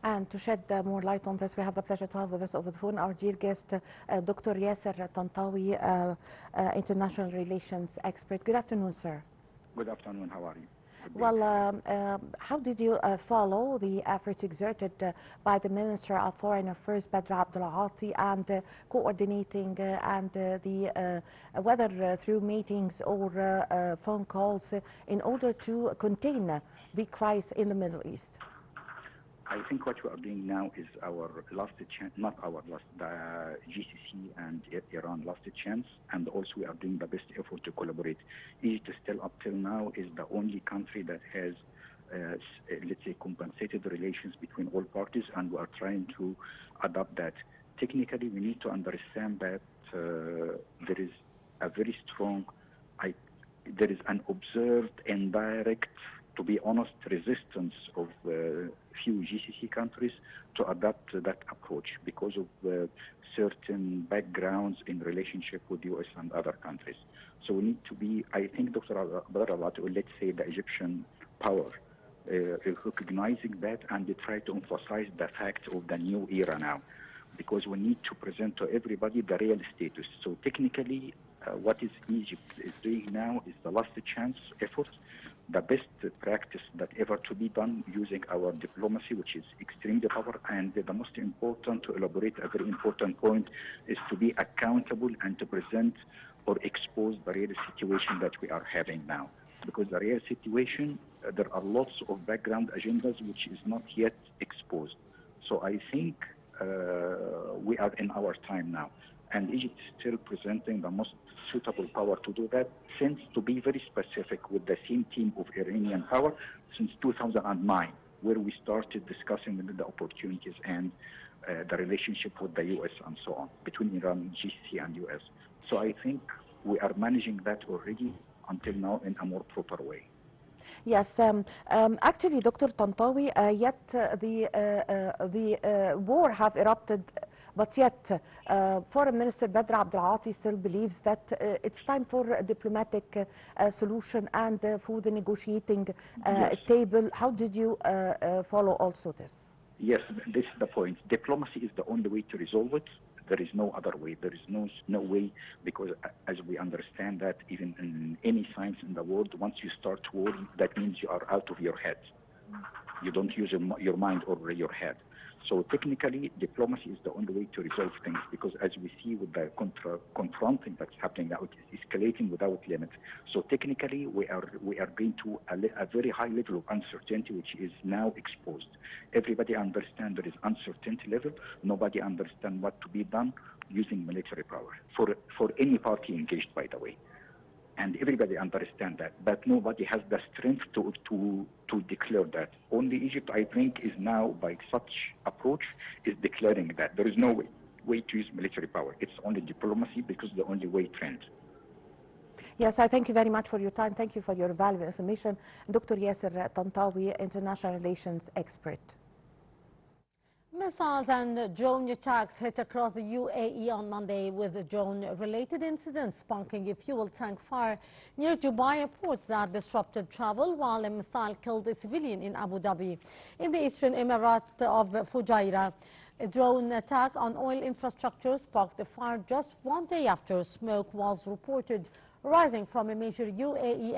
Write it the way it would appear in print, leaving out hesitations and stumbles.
And to shed more light on this, we have the pleasure to have with us over the phone our dear guest, Dr. Yasser Tantawy, international relations expert. Good afternoon, sir. Good afternoon. How are you? Well, how did you follow the efforts exerted by the Minister of Foreign Affairs, Badr Abdulati, and coordinating whether through meetings or phone calls in order to contain the crisis in the Middle East? I think what we are doing now is our last chance, not our last, the GCC and Iran last chance, and also we are doing the best effort to collaborate. Egypt still up till now is the only country that has, let's say, compensated relations between all parties, and we are trying to adopt that. Technically, we need to understand that there is a very strong, there is an observed and direct, to be honest, resistance of few GCC countries to adopt that approach because of certain backgrounds in relationship with the US and other countries. So we need to be, I think Dr. Abdulati, or let's say the Egyptian power, recognizing that and they try to emphasize the fact of the new era now, because we need to present to everybody the real status. So technically, what is Egypt is doing now is the last chance effort, the best practice that ever to be done using our diplomacy, which is extremely powerful. And the most important, to elaborate a very important point, is to be accountable and to present or expose the real situation that we are having now. Because the real situation, there are lots of background agendas which is not yet exposed. So I think we are in our time now. And Egypt is still presenting the most suitable power to do that, since, to be very specific, with the same team of Iranian power since 2009, where we started discussing the opportunities and the relationship with the US and so on, between Iran, GCC and US. So I think we are managing that already until now in a more proper way. Yes, actually, Dr. Tantawy, yet the war have erupted, but yet Foreign Minister Badr Abdulati still believes that it's time for a diplomatic solution and for the negotiating table. How did you follow also this? Yes, this is the point. Diplomacy is the only way to resolve it. There is no other way. There is no way, because as we understand that even in any science in the world, once you start war, that means you are out of your head. You don't use your mind or your head. So technically, diplomacy is the only way to resolve things, because as we see with the confronting that's happening now, it is escalating without limit. So technically, we are going to a very high level of uncertainty, which is now exposed. Everybody understands there is uncertainty level. Nobody understands what to be done using military power for any party engaged, by the way. And everybody understands that, but nobody has the strength to declare that. Only Egypt, I think, is now, by such approach, is declaring that there is no way to use military power. It's only diplomacy, because the only way trend. Yes, I thank you very much for your time. Thank you for your valuable information. Dr. Yasser Tantawy, international relations expert. Missiles and drone attacks hit across the UAE on Monday, with drone-related incidents sparking a fuel tank fire near Dubai airports that disrupted travel, while a missile killed a civilian in Abu Dhabi. In the eastern emirate of Fujairah, a drone attack on oil infrastructure sparked the fire just one day after smoke was reported rising from a major UAE